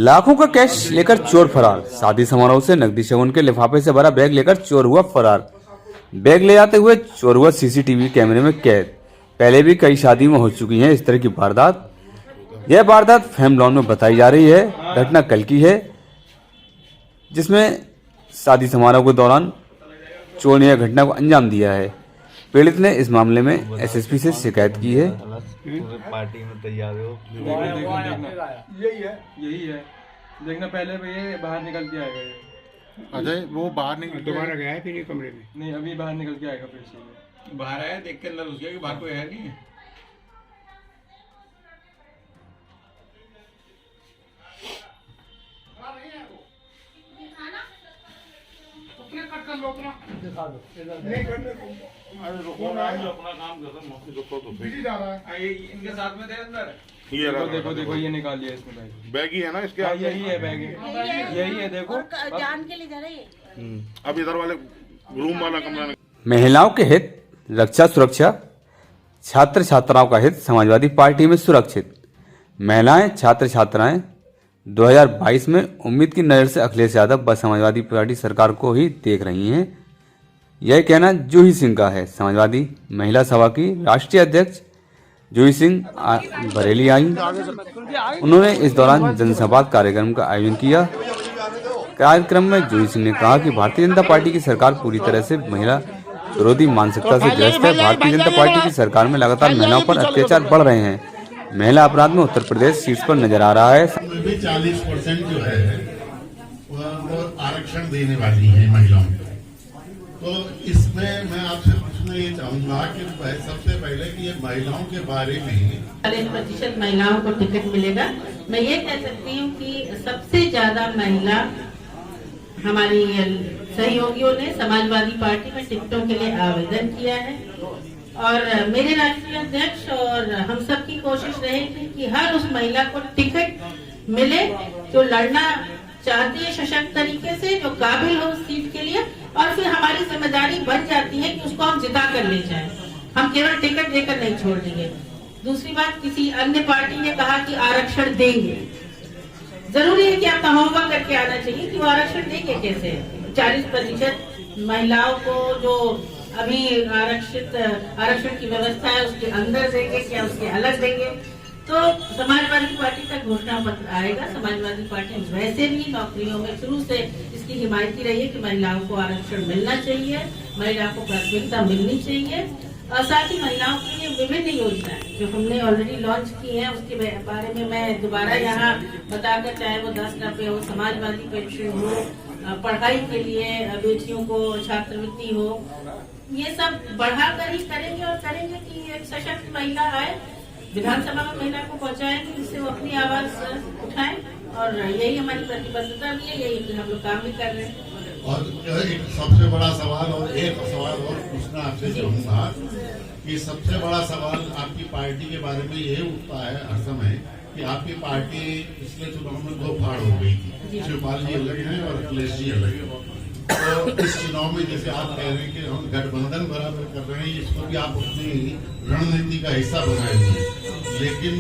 लाखों का कैश लेकर चोर फरार। शादी समारोह से नकदी शगुन के लिफाफे से भरा बैग लेकर चोर हुआ फरार। बैग ले जाते हुए चोर हुआ सीसीटीवी कैमरे में कैद। पहले भी कई शादी में हो चुकी हैं इस तरह की वारदात। यह वारदात फेमलॉन में बताई जा रही है। घटना कल की है, जिसमें शादी समारोह के दौरान चोर ने यह घटना को अंजाम दिया है। पीड़ित ने इस मामले में एसएसपी से शिकायत की है। पार्टी में तैयार हो, यही है देखना। पहले भी ये बाहर निकल के आएगा। ये अजय वो बाहर निकल दोबारा गया है फिर ये कमरे में? नहीं, अभी बाहर निकल के आएगा फिर से। बाहर आया देख के अंदर घुस गया कि बाहर कोई है नहीं है। इनके साथ में थे अंदर। ये देखो देखो ये निकाल लिया इसने बैग ही है ना इसके। यही है बैग, यही है देखो। जान के लिए जा रही है। अब इधर वाले रूम वाला कमरा महिलाओं के हित, रक्षा सुरक्षा, छात्र छात्राओं का हित समाजवादी पार्टी में सुरक्षित। महिलाएं छात्र छात्राएं 2022 में उम्मीद की नज़र से अखिलेश यादव व समाजवादी पार्टी सरकार को ही देख रही हैं। यह कहना जूही सिंह का है। समाजवादी महिला सभा की राष्ट्रीय अध्यक्ष जूही सिंह बरेली आई। उन्होंने इस दौरान जनसंवाद कार्यक्रम का आयोजन किया। कार्यक्रम में जूही सिंह ने कहा कि भारतीय जनता पार्टी की सरकार पूरी तरह से महिला विरोधी मानसिकता से ग्रस्त है। भारतीय जनता पार्टी की सरकार में लगातार महिलाओं पर अत्याचार बढ़ रहे हैं। महिला अपराध में उत्तर प्रदेश शीर्ष पर नजर आ रहा है। 40% जो है वो आरक्षण देने वाली है महिलाओं को। तो इसमें मैं आपसे पूछना ये चाहूंगा कि सबसे पहले कि ये महिलाओं के बारे में 40% महिलाओं को टिकट मिलेगा। मैं ये कह सकती हूँ कि सबसे ज्यादा महिला हमारी सहयोगियों ने समाजवादी पार्टी में टिकटों के लिए आवेदन किया है और मेरे राष्ट्रीय अध्यक्ष और हम सब की कोशिश रहेगी कि हर उस महिला को टिकट मिले जो लड़ना चाहती है सशक्त तरीके से, जो काबिल हो उस सीट के लिए। और फिर हमारी जिम्मेदारी बन जाती है कि उसको हम जिता कर ले जाएं। हम केवल टिकट देकर नहीं छोड़ देंगे। दूसरी बात, किसी अन्य पार्टी ने कहा कि आरक्षण देंगे। जरूरी है कि आपका होमवर्क करके आना चाहिए कि वो आरक्षण देंगे कैसे। 40% महिलाओं को जो अभी आरक्षण की व्यवस्था है उसके अंदर देंगे क्या उसके अलग देंगे। तो समाजवादी पार्टी का घोषणा पत्र आएगा। समाजवादी पार्टी वैसे भी नौकरियों में शुरू से इसकी हिमायती रही है कि महिलाओं को आरक्षण मिलना चाहिए, महिलाओं को प्राथमिकता मिलनी चाहिए। और साथ ही महिलाओं के लिए विभिन्न योजनाएं जो हमने ऑलरेडी लॉन्च की हैं उसके बारे में मैं दोबारा यहाँ बताकर, चाहे वो 10 रुपये हो, समाजवादी पेंशन हो, पढ़ाई के लिए बेटियों को छात्रवृत्ति हो, ये सब बढ़ाकर ही करेंगे और करेंगे कि एक सशक्त महिला आए, विधानसभा में महिला को पहुंचाएंगे जिससे वो अपनी आवाज उठाएं। और यही हमारी प्रतिबद्धता भी है, यही हम लोग काम भी कर रहे हैं। और एक सबसे बड़ा सवाल और एक सवाल और पूछना आपसे चाहूंगा कि सबसे बड़ा सवाल आपकी पार्टी के बारे में ये उठता है हर समय कि आपकी पार्टी पिछले चुनाव में 2 फाड़ हो गई थी। शिवपाल जी अलग हैं और अखिलेश जी अलग हैं। तो इस चुनाव में जैसे आप कह रहे हैं कि हम गठबंधन बराबर कर रहे हैं, इसको भी आप अपनी रणनीति का हिस्सा बनाए हुए हैं। लेकिन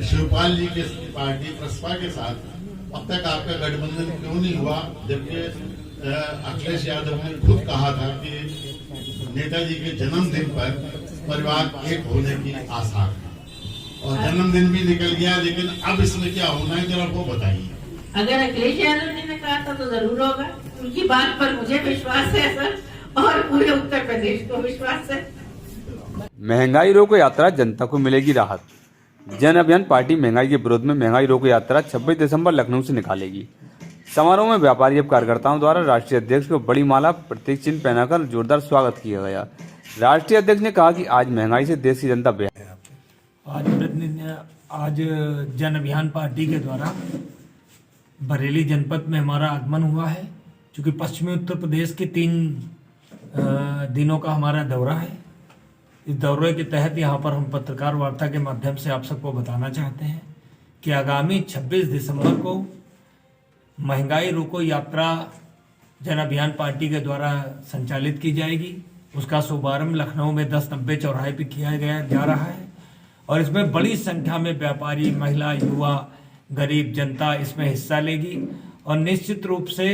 शिवपाल जी की पार्टी प्रसपा के साथ अब तक आपका गठबंधन क्यों नहीं हुआ, जबकि अखिलेश यादव ने खुद कहा था कि नेताजी के जन्मदिन पर परिवार एक होने की आशा है और जन्मदिन भी निकल गया। लेकिन अब इसमें क्या होना है जरा वो बताइए। अगर अखिलेश यादव जी ने कहा था तो जरूर होगा। उनकी बात पर मुझे विश्वास है सर और पूरे उत्तर प्रदेश को विश्वास है। महंगाई रोको यात्रा जनता को मिलेगी राहत। जन अभियान पार्टी महंगाई के विरोध में महंगाई रोको यात्रा 26 दिसंबर लखनऊ से निकालेगी। समारोह में व्यापारी एवं कार्यकर्ताओं द्वारा राष्ट्रीय अध्यक्ष को बड़ी माला प्रतीक चिन्ह पहनाकर जोरदार स्वागत किया गया। राष्ट्रीय अध्यक्ष ने कहा कि आज महंगाई से देश की जनता आज जन अभियान पार्टी के द्वारा बरेली जनपद में हमारा आगमन हुआ है। क्योंकि पश्चिमी उत्तर प्रदेश के 3 दिनों का हमारा दौरा है। इस दौरे के तहत यहाँ पर हम पत्रकार वार्ता के माध्यम से आप सबको बताना चाहते हैं कि आगामी 26 दिसंबर को महंगाई रोको यात्रा जन अभियान पार्टी के द्वारा संचालित की जाएगी। उसका शुभारंभ लखनऊ में 1090 चौराहे पर किया जा रहा है और इसमें बड़ी संख्या में व्यापारी, महिला, युवा गरीब जनता इसमें हिस्सा लेगी और निश्चित रूप से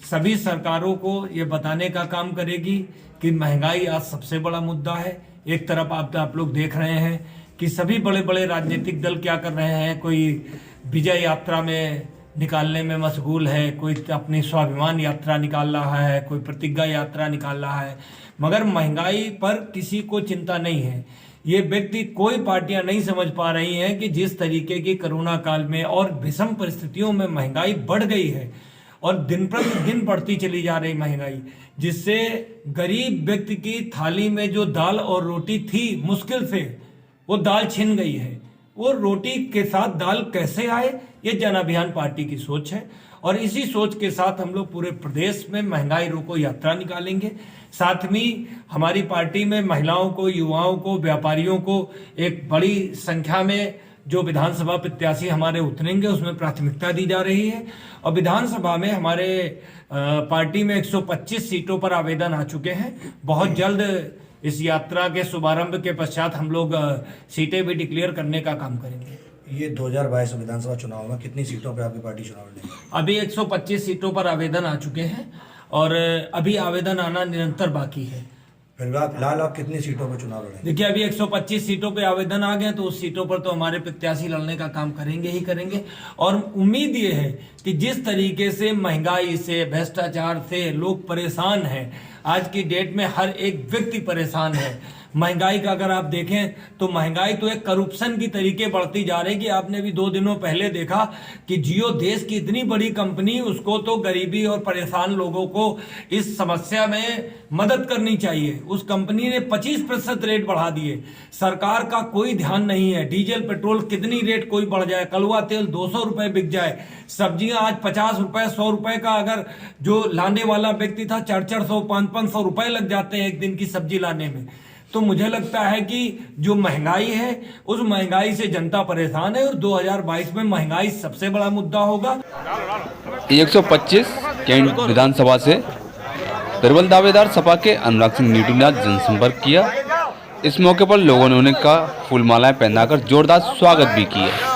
सभी सरकारों को ये बताने का काम करेगी कि महंगाई आज सबसे बड़ा मुद्दा है। एक तरफ आप लोग देख रहे हैं कि सभी बड़े बड़े राजनीतिक दल क्या कर रहे हैं, कोई विजय यात्रा में निकालने में मशगूल है, कोई अपनी स्वाभिमान यात्रा निकाल रहा है, कोई प्रतिज्ञा यात्रा निकाल रहा है, मगर महंगाई पर किसी को चिंता नहीं है। ये व्यक्ति कोई पार्टियां नहीं समझ पा रही हैं कि जिस तरीके की कोरोना काल में और विषम परिस्थितियों में महंगाई बढ़ गई है और दिन प्रतिदिन बढ़ती चली जा रही महंगाई, जिससे गरीब व्यक्ति की थाली में जो दाल और रोटी थी मुश्किल से वो दाल छिन गई है। वो रोटी के साथ दाल कैसे आए, ये जन अभियान पार्टी की सोच है और इसी सोच के साथ हम लोग पूरे प्रदेश में महंगाई रोको यात्रा निकालेंगे। साथ में हमारी पार्टी में महिलाओं को, युवाओं को, व्यापारियों को एक बड़ी संख्या में जो विधानसभा प्रत्याशी हमारे उतरेंगे उसमें प्राथमिकता दी जा रही है और विधानसभा में हमारे पार्टी में 125 सीटों पर आवेदन आ चुके हैं। बहुत जल्द इस यात्रा के शुभारंभ के पश्चात हम लोग सीटें भी डिक्लेयर करने का काम करेंगे। ये 2022 विधानसभा चुनाव में कितनी सीटों पे आपकी पार्टी चुनाव लड़ेगी? अभी 125 सीटों पर आवेदन आ चुके हैं और अभी आवेदन आना निरंतर बाकी है। फिलहाल आप कितनी सीटों पर चुनाव लड़ेंगे? देखिए, अभी 125 सीटों पे आवेदन आ गए तो उस सीटों पर तो हमारे प्रत्याशी लड़ने का काम करेंगे ही करेंगे और उम्मीद ये है कि जिस तरीके से महंगाई से, भ्रष्टाचार से लोग परेशान हैं, आज की डेट में हर एक व्यक्ति परेशान है। महंगाई का अगर आप देखें तो महंगाई तो एक करप्शन की तरीके बढ़ती जा रही है कि आपने भी 2 दिनों पहले देखा कि जियो देश की इतनी बड़ी कंपनी, उसको तो गरीबी और परेशान लोगों को इस समस्या में मदद करनी चाहिए, उस कंपनी ने 25% रेट बढ़ा दिए। सरकार का कोई ध्यान नहीं है। डीजल पेट्रोल कितनी रेट कोई बढ़ जाए, कड़वा तेल 200 रुपए बिक जाए, सब्जियां आज 50 रुपए 100 रुपए का अगर जो लाने वाला व्यक्ति था 400 500 रुपए लग जाते हैं एक दिन की सब्जी लाने में। तो मुझे लगता है कि जो महंगाई है उस महंगाई से जनता परेशान है और 2022 में महंगाई सबसे बड़ा मुद्दा होगा। 125 कैंट विधानसभा से प्रबल दावेदार सपा के अनुराग सिंह नीटू ने आज जनसंपर्क किया। इस मौके पर लोगों ने उन्हें का फूलमालाएं पहनाकर जोरदार स्वागत भी किया।